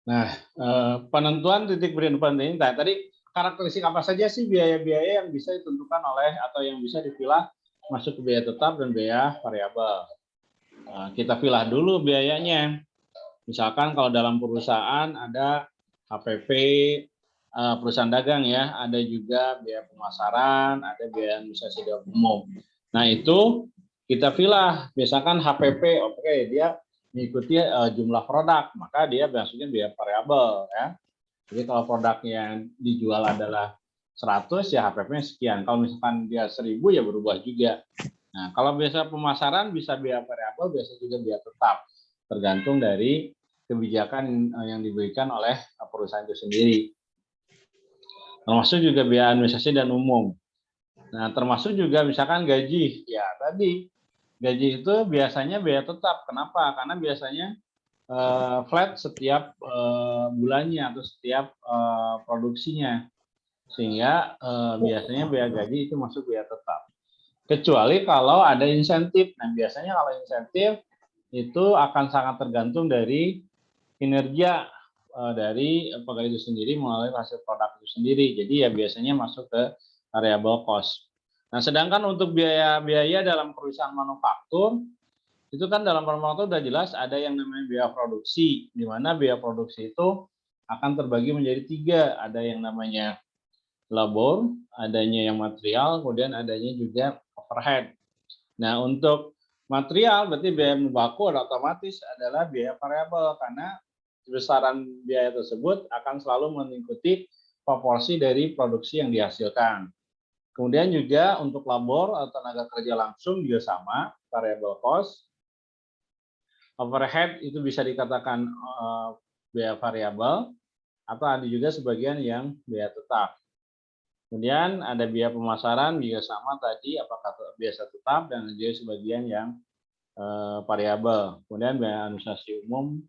Nah, penentuan titik break-even ini tadi karakteristik apa saja sih biaya-biaya yang bisa ditentukan oleh atau yang bisa dipilah masuk ke biaya tetap dan biaya variabel. Kita pilah dulu biayanya. Misalkan kalau dalam perusahaan ada HPP, perusahaan dagang ya, ada juga biaya pemasaran, ada biaya administrasi umum. Nah itu kita pilah, misalkan HPP, oke dia mengikuti jumlah produk, maka dia masuknya biaya variabel ya. Jadi kalau produknya yang dijual adalah 100 ya HPP-nya sekian. Kalau misalkan dia 1000 ya berubah juga. Nah, kalau biasa pemasaran bisa biaya variabel, biasa juga biaya tetap. Tergantung dari kebijakan yang diberikan oleh perusahaan itu sendiri. Termasuk juga biaya administrasi dan umum. Nah, termasuk juga misalkan gaji. Ya, tadi gaji itu biasanya biaya tetap. Kenapa? Karena biasanya flat setiap bulannya atau setiap produksinya. Sehingga biasanya biaya gaji itu masuk biaya tetap. Kecuali kalau ada insentif. Nah, biasanya kalau insentif itu akan sangat tergantung dari kinerja dari pegawai itu sendiri melalui hasil produk itu sendiri. Jadi ya biasanya masuk ke variable cost. Nah, sedangkan untuk biaya-biaya dalam perusahaan manufaktur itu kan dalam manufaktur sudah jelas ada yang namanya biaya produksi, di mana biaya produksi itu akan terbagi menjadi 3. Ada yang namanya labor, adanya yang material, kemudian adanya juga overhead. Nah, untuk material berarti biaya baku otomatis adalah biaya variabel karena besaran biaya tersebut akan selalu mengikuti proporsi dari produksi yang dihasilkan. Kemudian juga untuk labor atau tenaga kerja langsung juga sama, variable cost. Overhead itu bisa dikatakan biaya variabel atau ada juga sebagian yang biaya tetap. Kemudian ada biaya pemasaran juga sama tadi apakah biasa tetap dan juga sebagian yang variabel. Kemudian biaya administrasi umum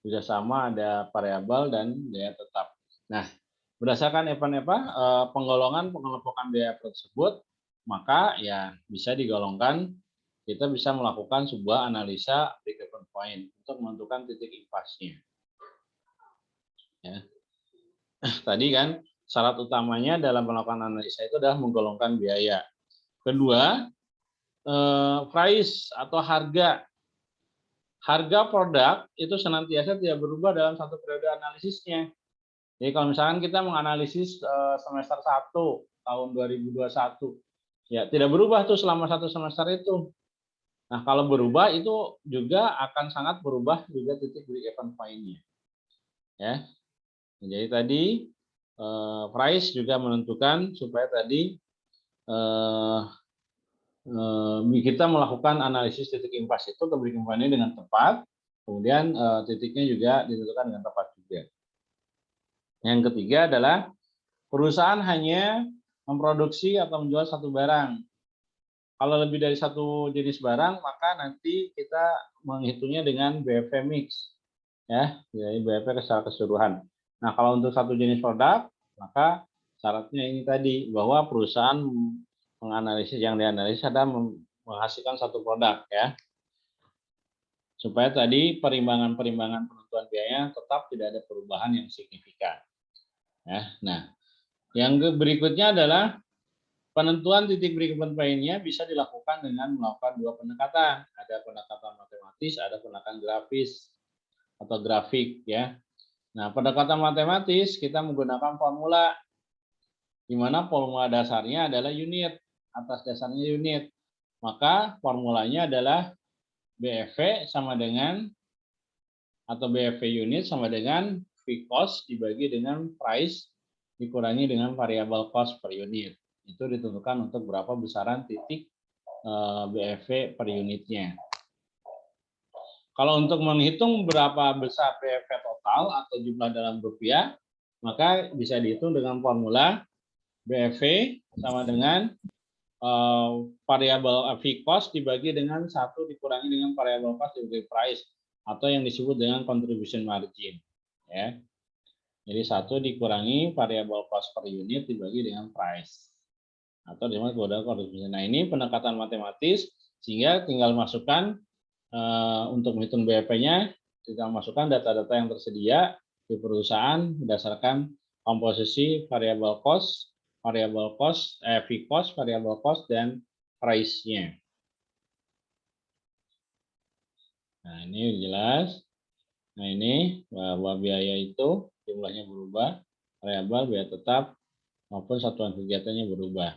juga sama ada variabel dan biaya tetap. Nah, berdasarkan penggolongan pengelompokan biaya tersebut, maka ya bisa digolongkan kita bisa melakukan sebuah analisa break-even point untuk menentukan titik impasnya. Ya. Tadi kan syarat utamanya dalam melakukan analisa itu adalah menggolongkan biaya. Kedua, price atau harga. Harga produk itu senantiasa tidak berubah dalam satu periode analisisnya. Jadi kalau misalkan kita menganalisis semester 1 tahun 2021, ya tidak berubah tuh selama satu semester itu. Nah, kalau berubah itu juga akan sangat berubah juga titik break-even point-nya. Ya. Jadi tadi price juga menentukan supaya tadi kita melakukan analisis titik impas itu atau break-even point-nya dengan tepat, kemudian titiknya juga ditentukan dengan tepat juga. Yang ketiga adalah perusahaan hanya memproduksi atau menjual satu barang. Kalau lebih dari satu jenis barang, maka nanti kita menghitungnya dengan BFV mix, ya, jadi BFV secara keseluruhan. Nah, kalau untuk satu jenis produk, maka syaratnya ini tadi bahwa perusahaan menganalisis yang dianalisis adalah menghasilkan satu produk, ya, supaya tadi perimbangan-perimbangan penentuan biayanya tetap tidak ada perubahan yang signifikan. Ya, nah, yang berikutnya adalah penentuan titik break-even point-nya bisa dilakukan dengan melakukan dua pendekatan. Ada pendekatan matematis, ada pendekatan grafis atau grafik ya. Nah, pendekatan matematis kita menggunakan formula di mana formula dasarnya adalah unit, atas dasarnya unit. Maka formulanya adalah BFV sama dengan atau BFV unit sama dengan V cost dibagi dengan price dikurangi dengan variable cost per unit. Itu ditentukan untuk berapa besaran titik BFV per unitnya. Kalau untuk menghitung berapa besar BFV total atau jumlah dalam rupiah, maka bisa dihitung dengan formula BFV sama dengan variabel V cost dibagi dengan 1 dikurangi dengan variabel cost dibagi price atau yang disebut dengan contribution margin. Ya. Jadi 1 dikurangi variabel cost per unit dibagi dengan price. Atau dengan modal kontribusi. Nah, ini pendekatan matematis sehingga tinggal masukkan untuk menghitung BFP-nya, kita masukkan data-data yang tersedia di perusahaan berdasarkan komposisi variable cost, fixed cost, variable cost, dan price-nya. Nah, ini jelas. Nah, ini bahwa biaya itu jumlahnya berubah, variabel, biaya tetap, maupun satuan kegiatannya berubah.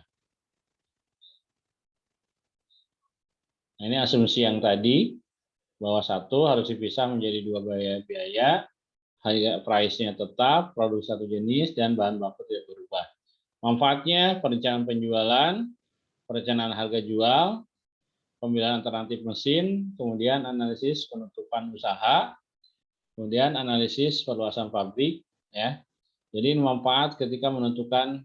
Nah, ini asumsi yang tadi, bahwa satu harus dipisah menjadi dua biaya, harga price-nya tetap, produk satu jenis, dan bahan baku tidak berubah. Manfaatnya, perencanaan penjualan, perencanaan harga jual, pemilihan alternatif mesin, kemudian analisis penutupan usaha, kemudian analisis perluasan pabrik, ya. Jadi manfaat ketika menentukan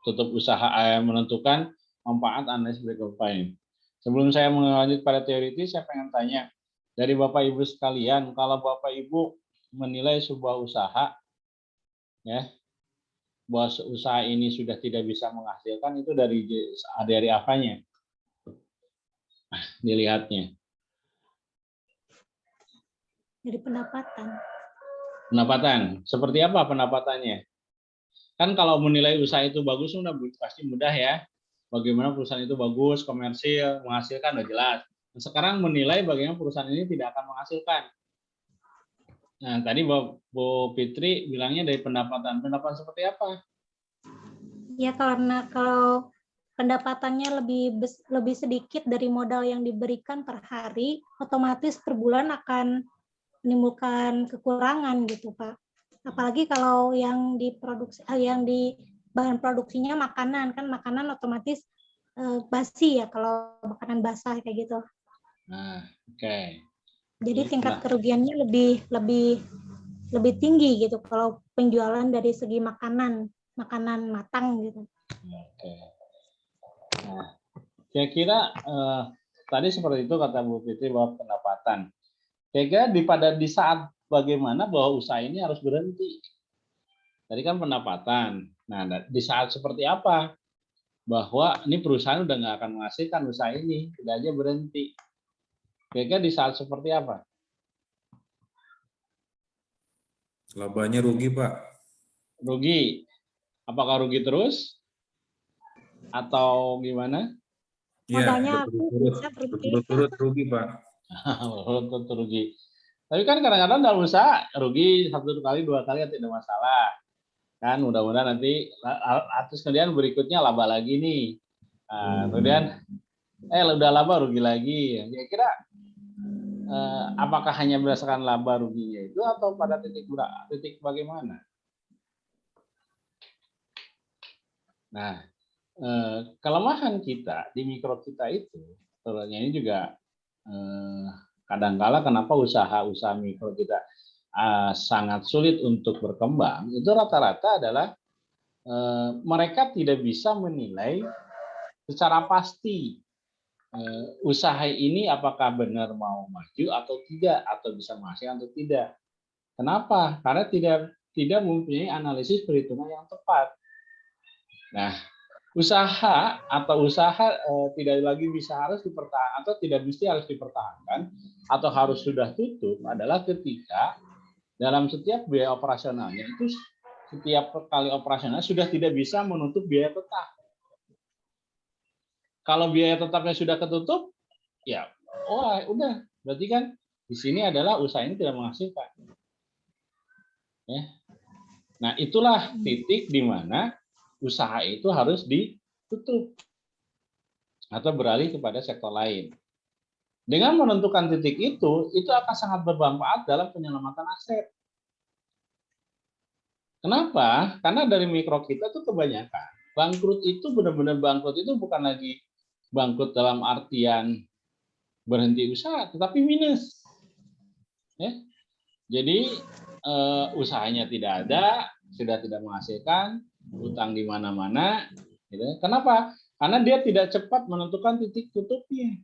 tutup usaha, menentukan manfaat analisis break even. Sebelum saya melanjut pada teoritis, saya pengen tanya dari Bapak Ibu sekalian, kalau Bapak Ibu menilai sebuah usaha, ya, bahwa usaha ini sudah tidak bisa menghasilkan, itu dari apanya dilihatnya? Dari pendapatan. Pendapatan. Seperti apa pendapatannya? Kan kalau menilai usaha itu bagus pasti mudah ya. Bagaimana perusahaan itu bagus, komersil, menghasilkan udah jelas. Nah, sekarang menilai bagaimana perusahaan ini tidak akan menghasilkan. Nah, tadi Bu Fitri bilangnya dari pendapatan. Pendapatan seperti apa? Ya, karena kalau pendapatannya lebih sedikit dari modal yang diberikan per hari, otomatis per bulan akan menimbulkan kekurangan gitu, Pak. Apalagi kalau yang di bahan produksinya makanan, kan makanan otomatis basi ya kalau makanan basah kayak gitu. Nah, oke. Jadi tingkat kerugiannya lebih tinggi gitu kalau penjualan dari segi makanan matang gitu. Oke. Nah, kira-kira tadi seperti itu kata Bu Fitri bahwa pendapatan. Kira-kira di saat bagaimana bahwa usaha ini harus berhenti. Tadi kan pendapatan. Nah, di saat seperti apa bahwa ini perusahaan udah nggak akan menghasilkan usaha ini, udah aja berhenti. Kira-kira di saat seperti apa? Labanya rugi, Pak. Rugi. Apakah rugi terus? Atau gimana? Modalnya berturut-turut rugi, Pak. Berturut rugi. Tapi kan kadang-kadang dalam usaha rugi 1 kali, 2 kali tidak masalah. Kan mudah-mudahan nanti atas kemudian berikutnya laba lagi nih. Nah, kemudian udah laba rugi lagi. Kira-kira apakah hanya berdasarkan laba ruginya itu atau pada titik bagaimana? Nah, kelemahan kita di mikro kita itu, sebetulnya ini juga kadangkala kenapa usaha-usaha mikro kita sangat sulit untuk berkembang, itu rata-rata adalah mereka tidak bisa menilai secara pasti usaha ini apakah benar mau maju atau tidak, atau bisa menghasilkan atau tidak. Kenapa? Karena tidak mempunyai analisis perhitungan yang tepat. Nah, usaha tidak lagi harus dipertahankan atau tidak mesti harus dipertahankan atau harus sudah tutup adalah ketika dalam setiap biaya operasionalnya itu setiap kali operasional sudah tidak bisa menutup biaya tetap. Kalau biaya tetapnya sudah ketutup, ya udah berarti kan di sini adalah usaha ini tidak menghasilkan. Ya. Nah, itulah titik di mana usaha itu harus ditutup atau beralih kepada sektor lain. Dengan menentukan titik itu akan sangat bermanfaat dalam penyelamatan aset. Kenapa? Karena dari mikro kita tuh kebanyakan bangkrut itu benar-benar bangkrut itu bukan lagi bangkrut dalam artian berhenti usaha, tetapi minus. Ya. Jadi usahanya tidak ada, sudah tidak menghasilkan, utang di mana-mana. Gitu. Kenapa? Karena dia tidak cepat menentukan titik tutupnya.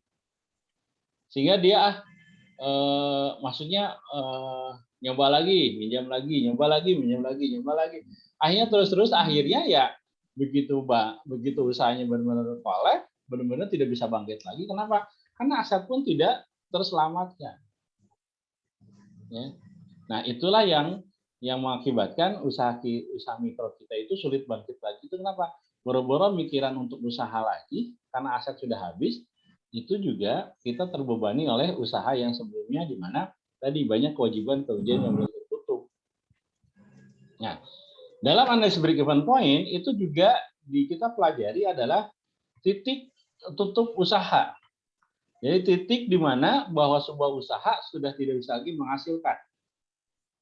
Sehingga dia maksudnya nyoba lagi, minjam lagi, nyoba lagi, minjam lagi, nyoba lagi. Akhirnya terus akhirnya ya begitu usahanya benar-benar kolap, benar-benar tidak bisa bangkit lagi. Kenapa? Karena aset pun tidak terselamatkan. Ya. Nah, itulah yang mengakibatkan usaha mikro kita itu sulit bangkit lagi. Itu kenapa? Boro-boro mikiran untuk usaha lagi karena aset sudah habis, itu juga kita terbebani oleh usaha yang sebelumnya di mana tadi banyak kewajiban yang belum tertutup. Nah, dalam analisis break-even point itu juga kita pelajari adalah titik tutup usaha. Jadi titik di mana bahwa sebuah usaha sudah tidak bisa lagi menghasilkan.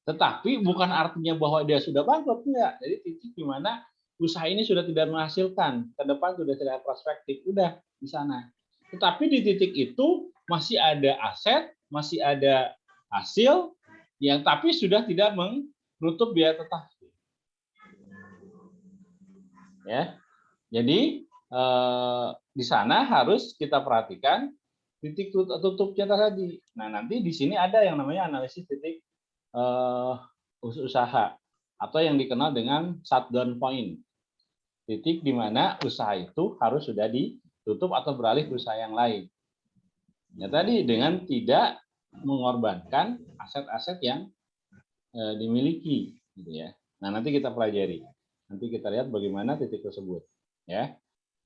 Tetapi bukan artinya bahwa dia sudah bangkrut, enggak. Jadi titik di mana usaha ini sudah tidak menghasilkan, ke depan sudah tidak perspektif, udah di sana. Tetapi di titik itu masih ada aset, masih ada hasil, yang tapi sudah tidak menutup biaya tetap. Ya, jadi di sana harus kita perhatikan titik tutupnya tadi. Nah, nanti di sini ada yang namanya analisis titik usaha atau yang dikenal dengan shutdown point. Titik di mana usaha itu harus sudah ditutup atau beralih ke usaha yang lain. Ya tadi dengan tidak mengorbankan aset-aset yang dimiliki, gitu ya. Nah, nanti kita pelajari. Nanti kita lihat bagaimana titik tersebut, ya.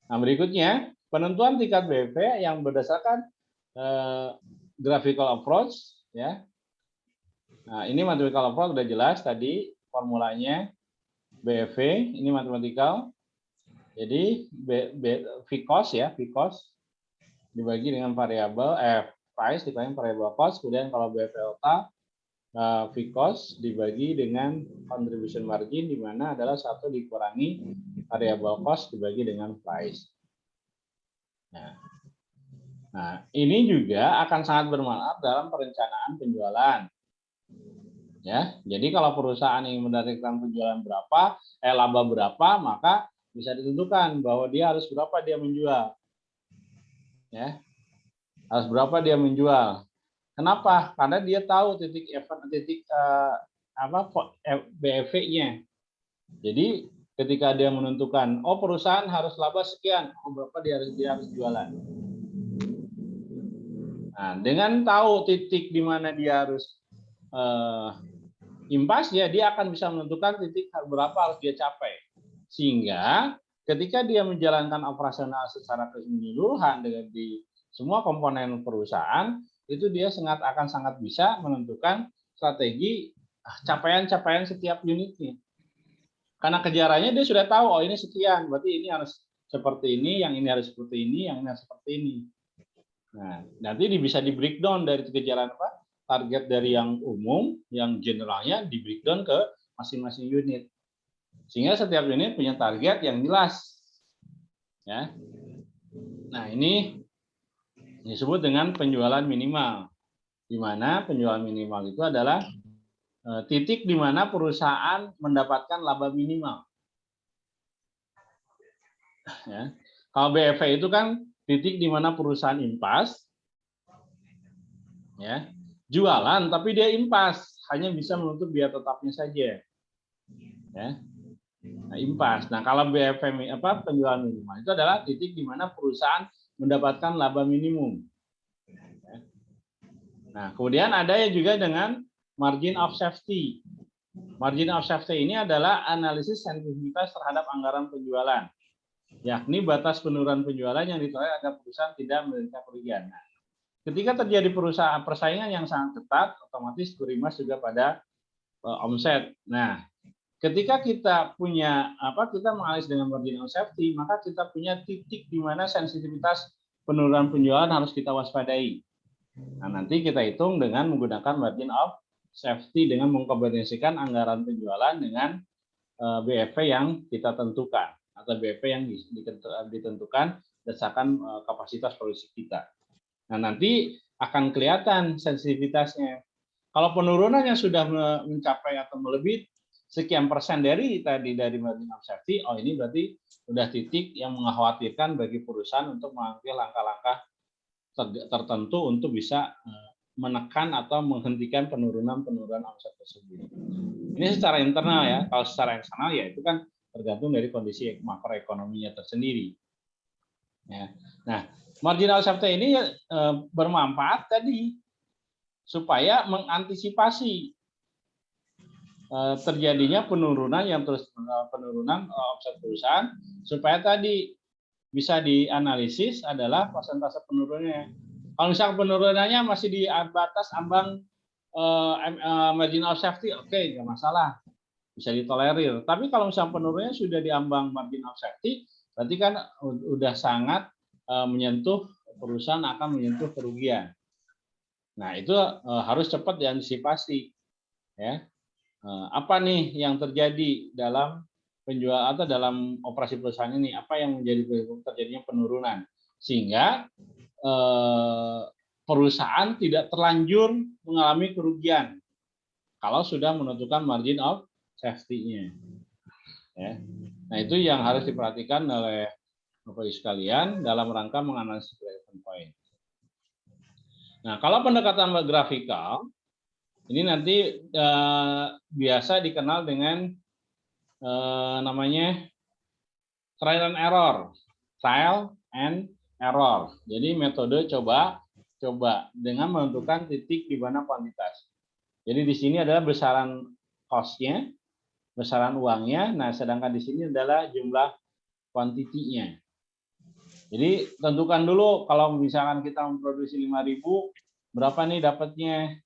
Nah, berikutnya penentuan tingkat BEP yang berdasarkan graphical approach, ya. Nah, ini mathematical approach udah jelas tadi formulanya BEP, ini mathematical. Jadi V-cost ya, V-cost dibagi dengan variabel price dibagi variabel cost, kemudian kalau BEP delta V-cost dibagi dengan contribution margin di mana adalah 1 dikurangi variabel cost dibagi dengan price. Nah, ini juga akan sangat bermanfaat dalam perencanaan penjualan. Ya, jadi kalau perusahaan ingin menargetkan penjualan berapa, laba berapa, maka bisa ditentukan bahwa dia harus berapa dia menjual. Ya. Harus berapa dia menjual. Kenapa? Karena dia tahu titik BEV-nya. Jadi ketika dia menentukan, oh perusahaan harus laba sekian, oh berapa dia harus jualan. Nah, dengan tahu titik di mana dia harus impas, ya dia akan bisa menentukan titik berapa harus dia capai. Sehingga ketika dia menjalankan operasional secara keseluruhan dengan di semua komponen perusahaan, itu dia akan sangat bisa menentukan strategi capaian-capaian setiap unitnya. Karena kejarannya dia sudah tahu, oh ini sekian, berarti ini harus seperti ini, yang ini harus seperti ini, yang ini harus seperti ini. Nah, nanti bisa di breakdown dari kejaran target dari yang umum, yang generalnya di breakdown ke masing-masing unit. Sehingga setiap unit punya target yang jelas. Ya. Nah, ini disebut dengan penjualan minimal. Di mana penjualan minimal itu adalah titik di mana perusahaan mendapatkan laba minimal. Ya. Kalau BEV itu kan titik di mana perusahaan impas, ya, jualan tapi dia impas, hanya bisa menutup biaya tetapnya saja. Ya. Nah, impas. Nah, kalau BEV penjualan minimal itu adalah titik di mana perusahaan mendapatkan laba minimum. Nah, kemudian ada yang juga dengan margin of safety. Margin of safety ini adalah analisis sensitivitas terhadap anggaran penjualan, yakni batas penurunan penjualan yang ditolerir agar perusahaan tidak menderita kerugian. Nah, ketika terjadi persaingan yang sangat ketat, otomatis berimbas juga pada omset. Nah, ketika kita punya kita menganalisis dengan margin of safety, maka kita punya titik di mana sensitivitas penurunan penjualan harus kita waspadai. Nah, nanti kita hitung dengan menggunakan margin of safety dengan mengkombinasikan anggaran penjualan dengan BEV yang kita tentukan atau BEV yang ditentukan berdasarkan kapasitas produksi kita. Nah, nanti akan kelihatan sensitivitasnya. Kalau penurunannya sudah mencapai atau melebihi sekian persen dari margin of safety, oh ini berarti sudah titik yang mengkhawatirkan bagi perusahaan untuk mengambil langkah-langkah tertentu untuk bisa menekan atau menghentikan penurunan omset tersebut. Ini secara internal ya. Kalau secara eksternal ya itu kan tergantung dari kondisi makroekonominya tersendiri. Ya. Nah, marginal safety ini bermanfaat tadi supaya mengantisipasi terjadinya penurunan yang terus penurunan omset perusahaan supaya tadi bisa dianalisis adalah persentase penurunannya. Kalau misalnya penurunannya masih di batas ambang margin of safety, oke, nggak masalah, bisa ditolerir. Tapi kalau misalnya penurunannya sudah di ambang margin of safety, berarti kan udah sangat menyentuh perusahaan akan menyentuh kerugian. Nah, itu harus cepat diantisipasi, ya. Apa nih yang terjadi dalam penjual atau dalam operasi perusahaan ini? Apa yang menjadi terjadinya penurunan sehingga perusahaan tidak terlanjur mengalami kerugian kalau sudah menentukan margin of safety-nya. Ya. Nah, itu yang harus diperhatikan oleh Bapak Ibu sekalian dalam rangka menganalisis break-even point. Nah, kalau pendekatan grafikal ini nanti biasa dikenal dengan namanya trial and error. Trial and error. Jadi metode coba dengan menentukan titik di mana kuantitas. Jadi di sini adalah besaran cost-nya, besaran uangnya. Nah, sedangkan di sini adalah jumlah kuantitinya. Jadi tentukan dulu kalau misalkan kita memproduksi 5.000, berapa nih dapatnya?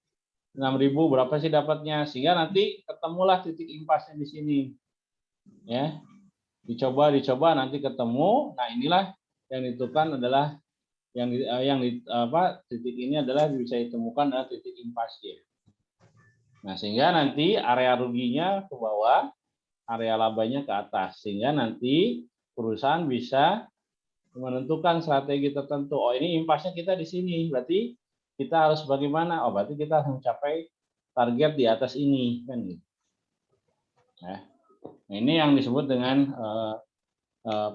6.000 berapa sih dapatnya, sehingga nanti ketemulah titik impasnya di sini, ya. Dicoba nanti ketemu. Nah, inilah yang ditentukan adalah titik ini adalah bisa ditemukan adalah titik impasnya. Nah, sehingga nanti area ruginya ke bawah, area labanya ke atas, sehingga nanti perusahaan bisa menentukan strategi tertentu. Oh, ini impasnya kita di sini, berarti kita harus bagaimana? Oh, berarti kita harus mencapai target di atas ini, kan gitu. Nah, ini yang disebut dengan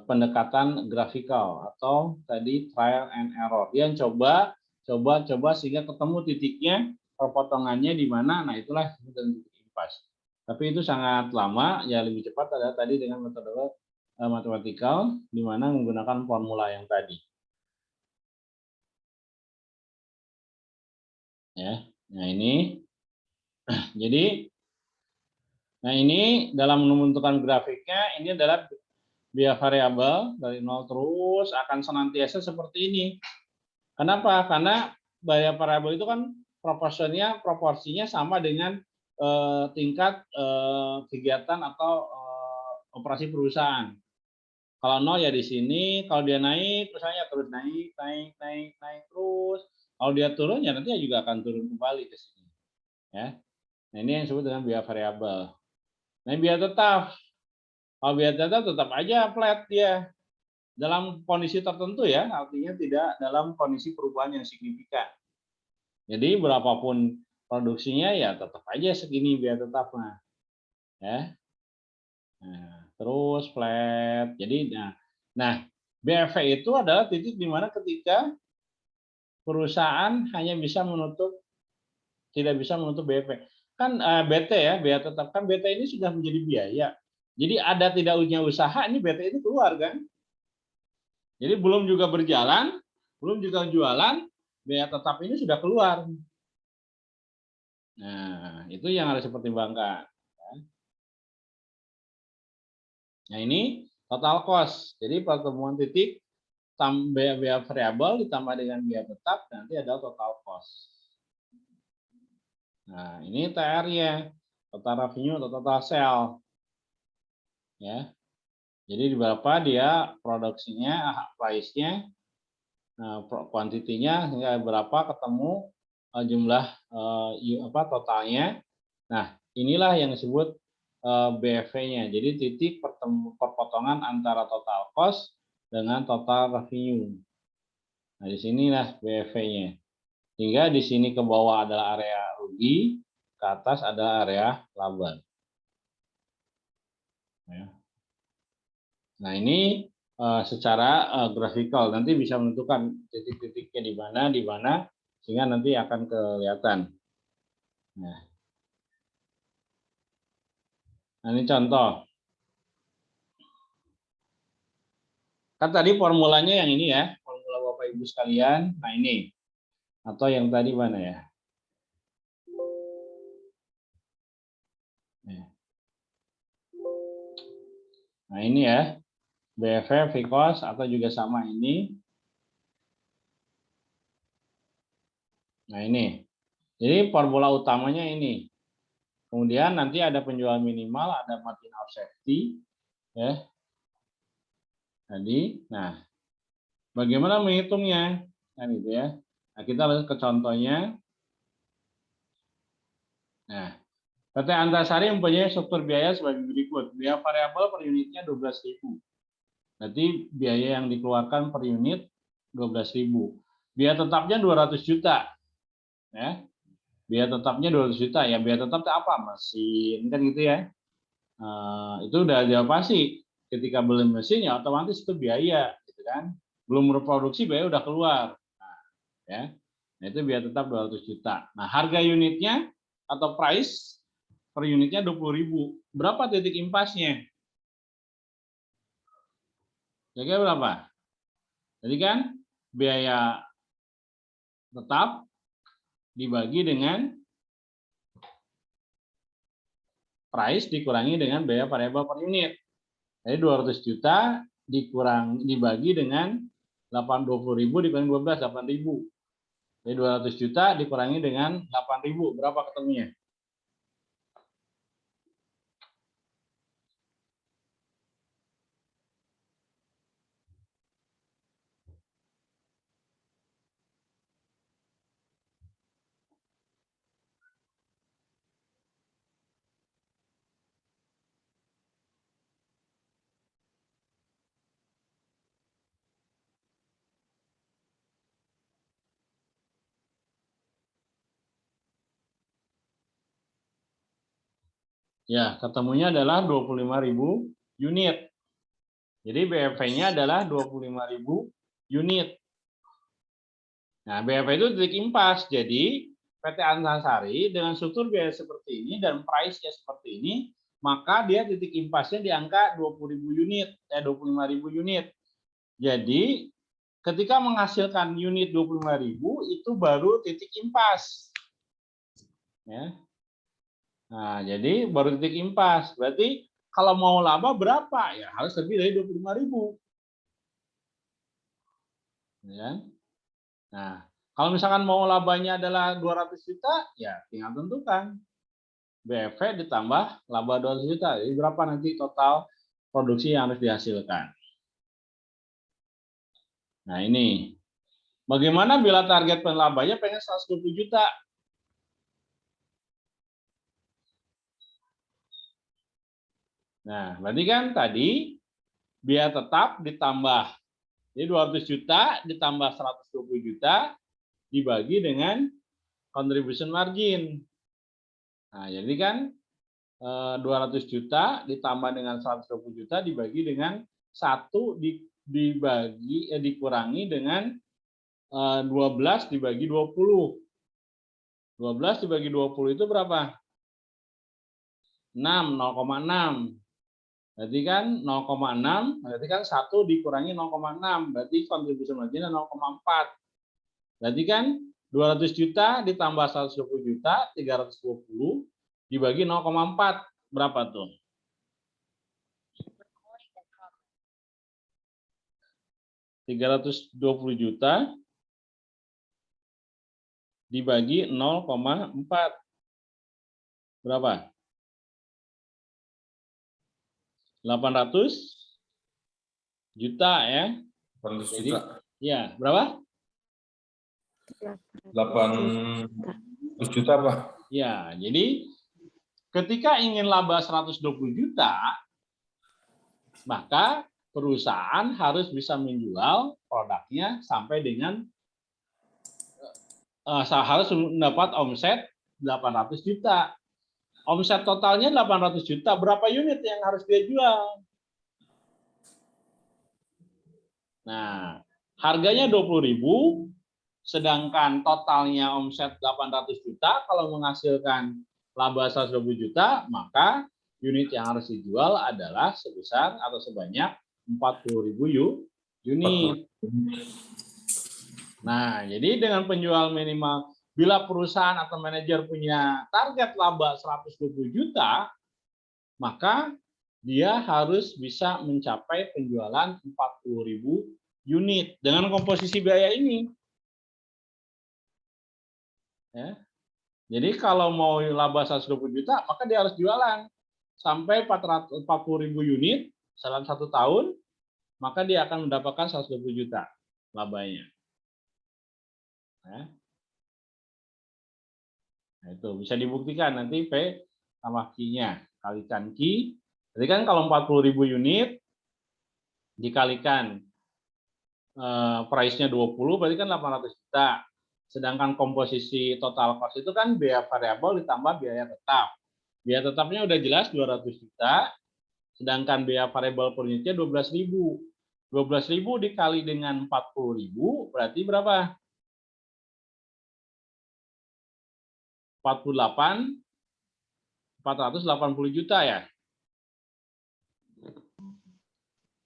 pendekatan grafikal atau tadi trial and error. Yang coba sehingga ketemu titiknya, perpotongannya di mana. Nah, itulah titik impas. Tapi itu sangat lama, ya lebih cepat adalah tadi dengan metode matematikal di mana menggunakan formula yang tadi. Ya, nah ini, jadi, nah ini dalam menentukan grafiknya ini adalah biaya variabel dari 0 terus akan senantiasa seperti ini. Kenapa? Karena biaya variabel itu kan proporsinya sama dengan tingkat kegiatan atau operasi perusahaan. Kalau 0 ya di sini, kalau dia naik, perusahaannya terus naik terus. Kalau dia turun ya nanti juga akan turun kembali ke sini. Ya. Nah, ini yang disebut dengan biaya variabel. Nah, biaya tetap. Kalau biaya tetap aja flat dia. Dalam kondisi tertentu ya, artinya tidak dalam kondisi perubahan yang signifikan. Jadi berapapun produksinya ya tetap aja segini biaya tetapnya. Ya. Nah, terus flat. Jadi nah BFV itu adalah titik di mana ketika perusahaan hanya bisa tidak bisa menutup BFV. Kan BT ya, biaya tetap kan BT ini sudah menjadi biaya. Jadi ada tidak punya usaha, ini BT ini keluar kan. Jadi belum juga berjalan, belum juga jualan, biaya tetap ini sudah keluar. Nah, itu yang harus dipertimbangkan. Nah, ini total cost. Jadi pertemuan titik biaya variabel ditambah dengan biaya tetap nanti ada total cost. Nah, ini TR-nya, total revenue atau total sale. Ya. Jadi di berapa dia produksinya, price-nya, kuantitinya hingga berapa ketemu jumlah totalnya. Nah, inilah yang disebut BFV-nya. Jadi titik perpotongan antara total cost dengan total revenue. Nah, di sinilah BFV-nya. Hingga di sini ke bawah adalah area rugi, ke atas adalah area laba. Ya. Nah, ini secara grafikal nanti bisa menentukan titik-titiknya di mana, sehingga nanti akan kelihatan. Nah, ini contoh. Kan tadi formulanya yang ini ya, formula Bapak Ibu sekalian. Nah, ini. Atau yang tadi mana ya? Nah, Nah, ini ya. BFF, VCOS, atau juga sama ini. Nah, ini. Jadi formula utamanya ini. Kemudian nanti ada penjual minimal, ada margin of safety, ya. Tadi, nah, bagaimana menghitungnya? Kan gitu ya. Nah, kita lihat ke contohnya. Nah, PT Antasari mempunyai struktur biaya sebagai berikut. Biaya variabel per unitnya 12.000. Berarti biaya yang dikeluarkan per unit 12.000. Biaya tetapnya 200 juta. Ya. Biaya tetapnya 200 juta. Ya, biaya tetap itu apa? Mesin kan gitu ya. Itu udah pasti. Ketika beli mesin ya otomatis itu biaya, gitu kan. Belum berproduksi biaya udah keluar. Nah, ya. Nah, itu biaya tetap 200 juta. Nah, harga unitnya atau price per unitnya 20.000. Berapa titik impasnya? Kira-kira berapa? Jadi kan biaya tetap dibagi dengan price dikurangi dengan biaya variabel per unit. Jadi 200 juta dibagi dengan 20.000 dikurangi 12, 8.000. Jadi 200 juta dikurangi dengan 8.000, berapa ketemunya? Ya, ketemunya adalah 25.000 unit. Jadi BFV-nya adalah 25.000 unit. Nah, BFV itu titik impas. Jadi PT Antasari dengan struktur biaya seperti ini dan price-nya seperti ini, maka dia titik impasnya di angka 20.000 unit, 25.000 unit. Jadi ketika menghasilkan unit 25.000 itu baru titik impas. Ya. Nah, jadi baru titik impas. Berarti kalau mau laba berapa? Ya harus lebih dari 25.000. Ya. Nah, kalau misalkan mau labanya adalah 200 juta, ya tinggal tentukan. BFV ditambah laba 200 juta. Jadi berapa nanti total produksi yang harus dihasilkan. Nah, ini. Bagaimana bila target penlabanya pengen 120 juta? Nah, berarti kan tadi biaya tetap ditambah. Jadi 200 juta ditambah 120 juta dibagi dengan contribution margin. Nah, jadi kan 200 juta ditambah dengan 120 juta dibagi dengan 1 dikurangi dengan 12 dibagi 20. 12 dibagi 20 itu berapa? 6, 0,6. Berarti kan 0,6, berarti kan 1 dikurangi 0,6, berarti contribution margin 0,4. Berarti kan 200 juta ditambah 120 juta, 320 dibagi 0,4, berapa tuh? $320 juta dibagi 0,4. Berapa? 800 juta ya. 800 Jadi, juta. ya, berapa? 800 juta, Pak. Ya, jadi ketika ingin laba 120 juta, maka perusahaan harus bisa menjual produknya sampai dengan harus mendapat omset 800 juta. Omset totalnya 800 juta, berapa unit yang harus dia jual? Nah, harganya 20.000, sedangkan totalnya omset 800 juta, kalau menghasilkan laba 120 juta, maka unit yang harus dijual adalah sebesar atau sebanyak 40.000 unit. Nah, jadi dengan penjual minimal, bila perusahaan atau manajer punya target laba 120 juta, maka dia harus bisa mencapai penjualan 40.000 unit dengan komposisi biaya ini. Ya. Jadi kalau mau laba 120 juta, maka dia harus jualan sampai 40.000 unit dalam 1 tahun, maka dia akan mendapatkan 120 juta labanya. Ya. Nah, itu bisa dibuktikan nanti P tambah Q-nya. Kalikan Q. Jadi kan kalau 40.000 unit dikalikan price-nya 20, berarti kan 800 juta. Sedangkan komposisi total cost itu kan biaya variabel ditambah biaya tetap. Biaya tetapnya udah jelas 200 juta, sedangkan biaya variabel per unitnya 12.000. 12.000 dikali dengan 40.000 berarti berapa? 480 juta ya.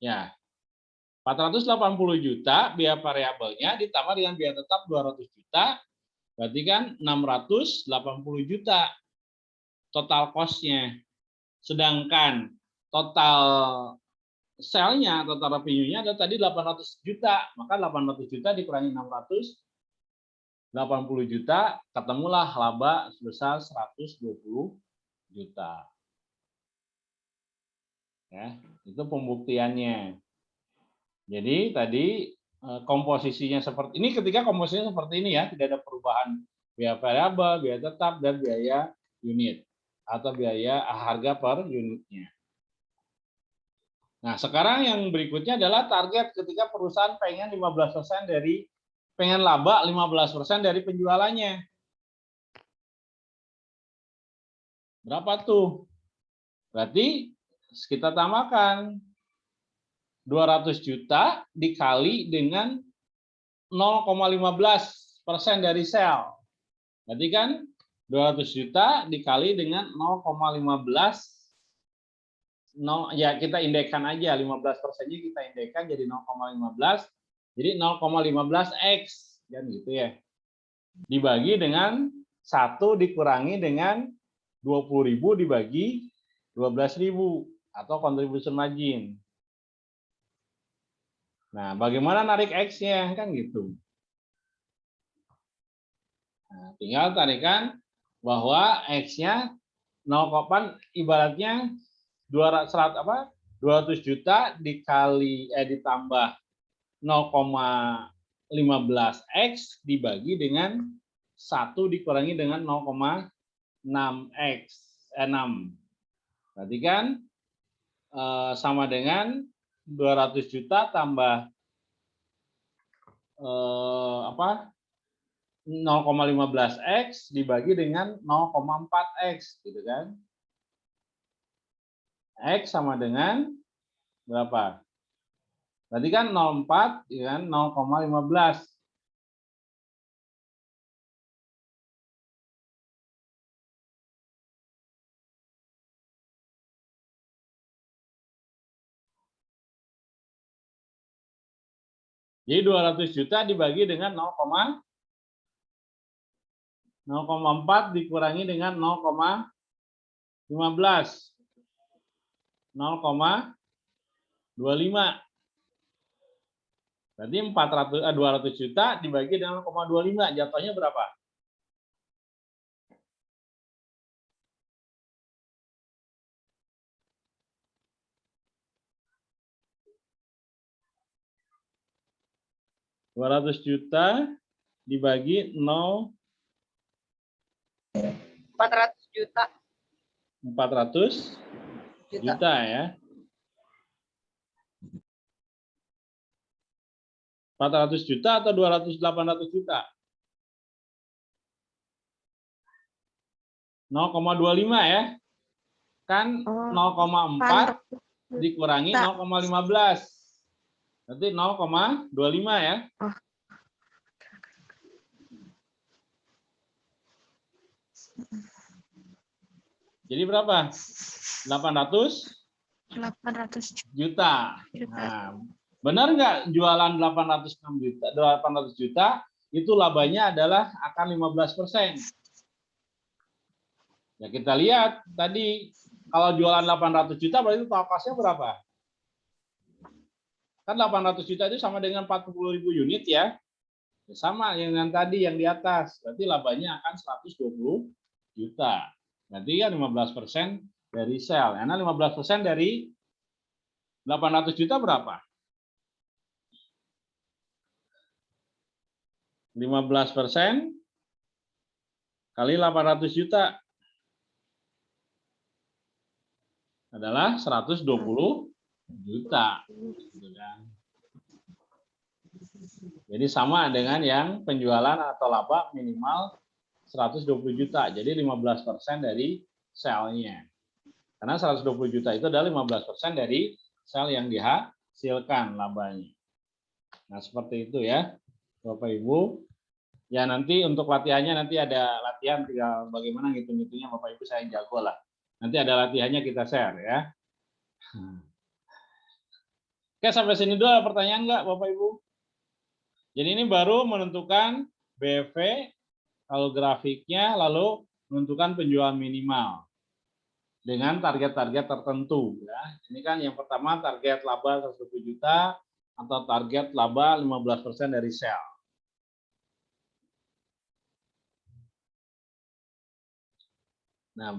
Ya. 480 juta biaya variabelnya ditambah dengan biaya tetap 200 juta, berarti kan 680 juta total cost-nya. Sedangkan total sell-nya, total revenue-nya ada tadi 800 juta, maka 800 juta dikurangi 680 juta, ketemulah laba sebesar 120 juta. Ya, itu pembuktiannya. Jadi tadi komposisinya seperti ini, ketika komposisinya seperti ini ya, tidak ada perubahan biaya variabel, biaya tetap, dan biaya unit atau biaya harga per unitnya. Nah, sekarang yang berikutnya adalah target ketika perusahaan pengen 15% dari pengen laba 15% dari penjualannya. Berapa tuh? Berarti kita tambahkan 200 juta dikali dengan 0,15% dari sell. Berarti kan 200 juta dikali dengan 0,15, ya kita indekkan aja, 15%-nya kita indekkan jadi 0,15, jadi 0,15x, kan gitu ya. Dibagi dengan 1 dikurangi dengan 20.000 dibagi 12.000 atau contribution margin. Nah, bagaimana narik X-nya? Kan gitu. Nah, tinggal tarikan bahwa X-nya 0, ibaratnya 200 juta dikali ditambah 0,15X dibagi dengan 1 dikurangi dengan 0,6X. 6. Berarti kan sama dengan 200 juta tambah 0,15X dibagi dengan 0,4X gitu kan. X sama dengan berapa? Berarti kan 0,4 ya kan 0,15. Jadi 200 juta dibagi dengan 0,4 dikurangi dengan 0,15. 0,25. Berarti 200 juta dibagi dengan 0,25, jatuhnya berapa? $200 juta dibagi 400 juta. 400 juta ya. 400 juta atau 800 juta? 0,25 ya. Kan 0,4 dikurangi 0,15. Berarti 0,25 ya. Jadi berapa? 800 juta. Nah, benar nggak jualan 800 juta itu labanya adalah akan 15%. Ya kita lihat tadi Kalau jualan 800 juta berarti total cost-nya berapa? Kan 800 juta itu sama dengan 40.000 unit ya. Sama dengan tadi yang di atas. Berarti labanya akan 120 juta. Berarti kan 15% dari sell. Karena 15% dari 800 juta berapa? 15% kali 800 juta adalah 120 juta. Jadi sama dengan yang penjualan atau laba minimal 120 juta. Jadi 15% dari sell-nya. Karena 120 juta itu adalah 15% dari sell yang dihasilkan labanya. Nah, seperti itu ya, Bapak Ibu. Ya, nanti untuk latihannya nanti ada latihan tinggal bagaimana ngitung-ngitungnya Bapak Ibu, saya jago lah. Nanti ada latihannya kita share ya. Oke, sampai sini dulu ada pertanyaan nggak Bapak Ibu? Jadi ini baru menentukan BEV, lalu grafiknya, lalu menentukan penjualan minimal dengan target-target tertentu. Ya. Ini kan yang pertama target laba 120 juta atau target laba 15% dari sell. Nah,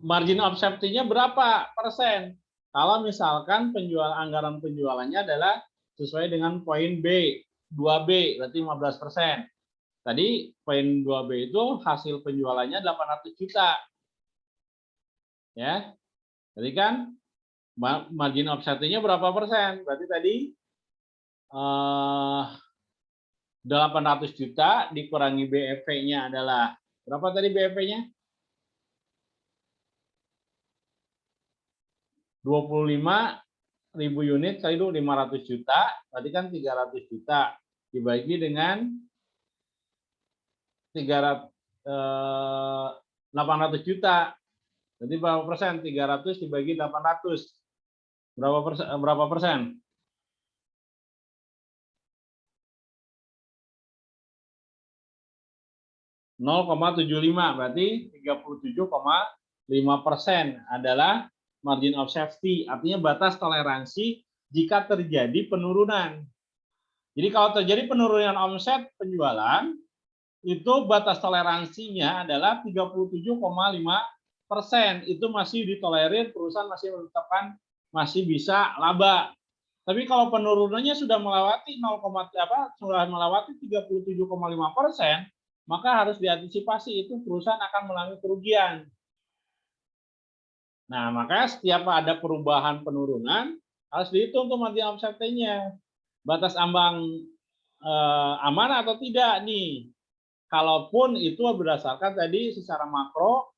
margin of safety-nya berapa persen? Kalau misalkan anggaran penjualannya adalah sesuai dengan poin B, 2B, berarti 15%. Tadi poin 2B itu hasil penjualannya 800 juta. Ya. Jadi kan margin of safety-nya berapa persen? Berarti tadi 800 juta dikurangi BEV-nya adalah berapa tadi BEV-nya? 25.000 unit kali itu 500 juta, berarti kan 300 juta dibagi dengan 800 juta. Jadi berapa persen? 300 dibagi 800. Berapa persen? .75, berarti 37,5% adalah margin of safety, artinya batas toleransi jika terjadi penurunan. Jadi kalau terjadi penurunan omset penjualan, itu batas toleransinya adalah 37,5%. Itu masih ditolerir, perusahaan masih menetapkan masih bisa laba. Tapi kalau penurunannya sudah melewati 37,5%, maka harus diantisipasi, itu perusahaan akan mengalami kerugian. Nah, maka setiap ada perubahan penurunan harus dihitung tuh margin of safety-nya. Batas ambang aman atau tidak nih. Kalaupun itu berdasarkan tadi secara makro,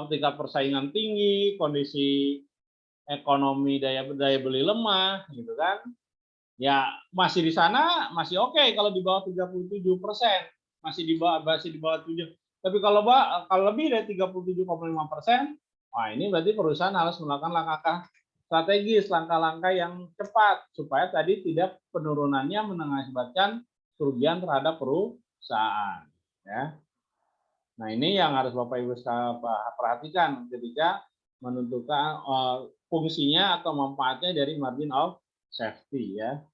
tingkat persaingan tinggi, kondisi ekonomi daya beli lemah, gitu kan. Ya, masih di sana masih oke kalau di bawah 37%, masih di bawah 7. Tapi kalau lebih dari 37,5%, wah, ini berarti perusahaan harus melakukan langkah strategis, langkah-langkah yang cepat supaya tadi tidak penurunannya mengakibatkan kerugian terhadap perusahaan. Ya. Nah, ini yang harus Bapak Ibu perhatikan ketika menentukan fungsinya atau manfaatnya dari margin of safety ya.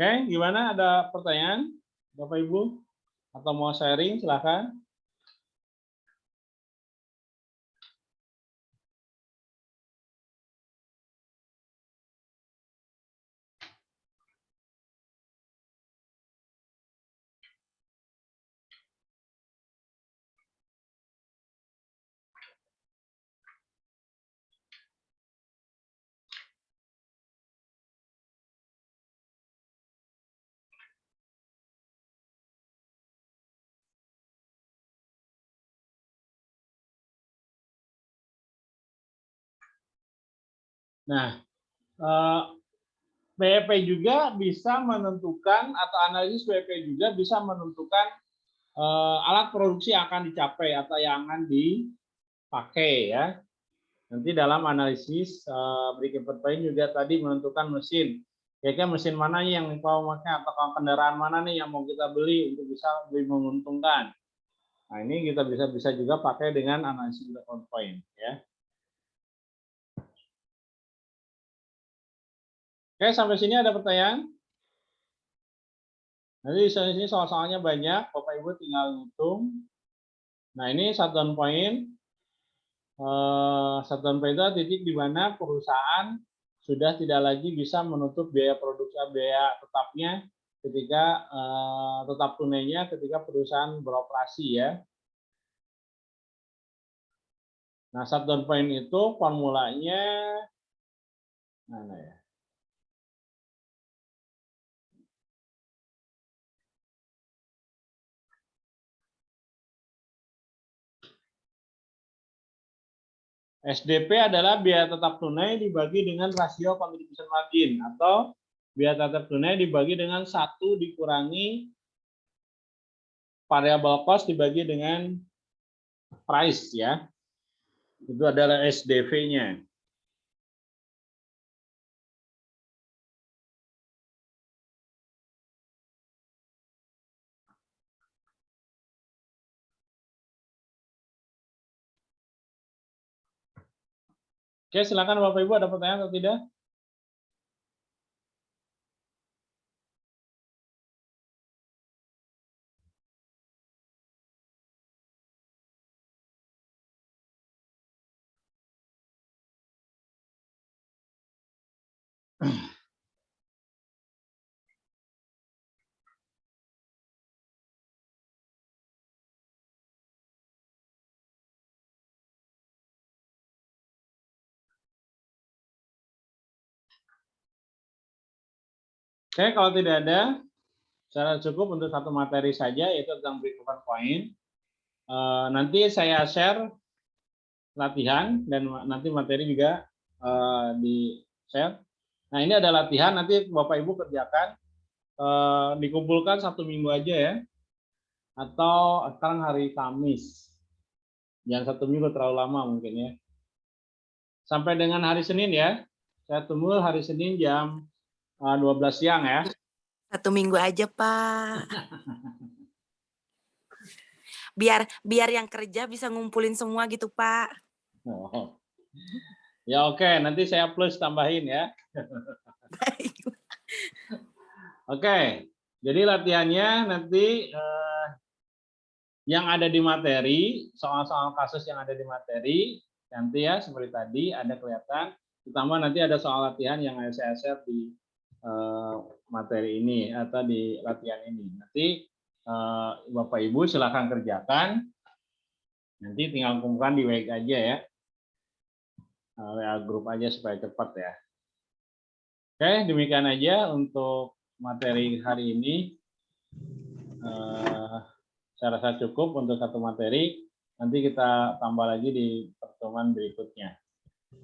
Oke, gimana? Ada pertanyaan, Bapak Ibu? Atau mau sharing, silakan. Nah, BEP juga bisa menentukan, atau analisis BEP juga bisa menentukan alat produksi yang akan dicapai atau yang akan dipakai ya. Nanti dalam analisis break-even point juga tadi menentukan mesin. Kira-kira mesin mana yang mau pakai atau kendaraan mana nih yang mau kita beli untuk bisa lebih menguntungkan. Nah, ini kita bisa juga pakai dengan analisis break-even point ya. Oke, sampai sini ada pertanyaan? Nanti di sini soal-soalnya banyak, Bapak Ibu tinggal hitung. Nah, ini shutdown point. Shutdown point itu titik di mana perusahaan sudah tidak lagi bisa menutup biaya produksi, biaya tetapnya ketika tetap tunainya ketika perusahaan beroperasi ya. Nah, shutdown point itu formulanya mana ya? SDP adalah biaya tetap tunai dibagi dengan rasio contribution margin atau biaya tetap tunai dibagi dengan 1 dikurangi variable cost dibagi dengan price ya. Itu adalah SDV-nya. Oke, silakan Bapak Ibu ada pertanyaan atau tidak? Oke, kalau tidak ada, secara cukup untuk satu materi saja, yaitu tentang break-even point. Nanti saya share latihan dan nanti materi juga di-share. Nah, ini ada latihan, nanti Bapak Ibu kerjakan, dikumpulkan 1 minggu aja ya, atau sekarang hari Kamis. Jangan 1 minggu terlalu lama mungkin ya. Sampai dengan hari Senin ya, saya tunggu hari Senin jam 12 siang ya. 1 minggu aja, Pak. Biar yang kerja bisa ngumpulin semua gitu, Pak. Oh. Ya oke, nanti saya plus tambahin ya. Baik. Oke, jadi latihannya nanti yang ada di materi, soal-soal kasus yang ada di materi, nanti ya seperti tadi ada kelihatan, ditambah nanti ada soal latihan yang saya share di materi ini atau di latihan ini. Nanti Bapak Ibu silakan kerjakan. Nanti tinggal kumpulkan di WA aja ya. WA grup aja supaya cepat ya. Oke, demikian aja untuk materi hari ini. Saya rasa cukup untuk satu materi. Nanti kita tambah lagi di pertemuan berikutnya.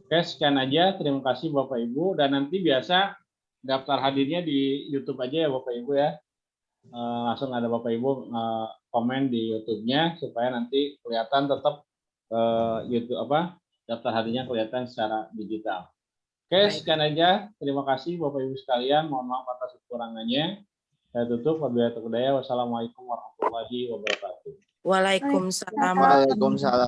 Oke, sekian aja. Terima kasih Bapak Ibu. Dan nanti biasa daftar hadirnya di YouTube aja ya Bapak Ibu ya. Langsung ada Bapak Ibu komen di YouTube-nya supaya nanti kelihatan tetap YouTube daftar hadirnya kelihatan secara digital. Oke, sekian aja. Terima kasih Bapak Ibu sekalian. Mohon maaf atas kekurangannya. Saya tutup. Wassalamualaikum warahmatullahi wabarakatuh. Waalaikumsalam. Waalaikumsalam.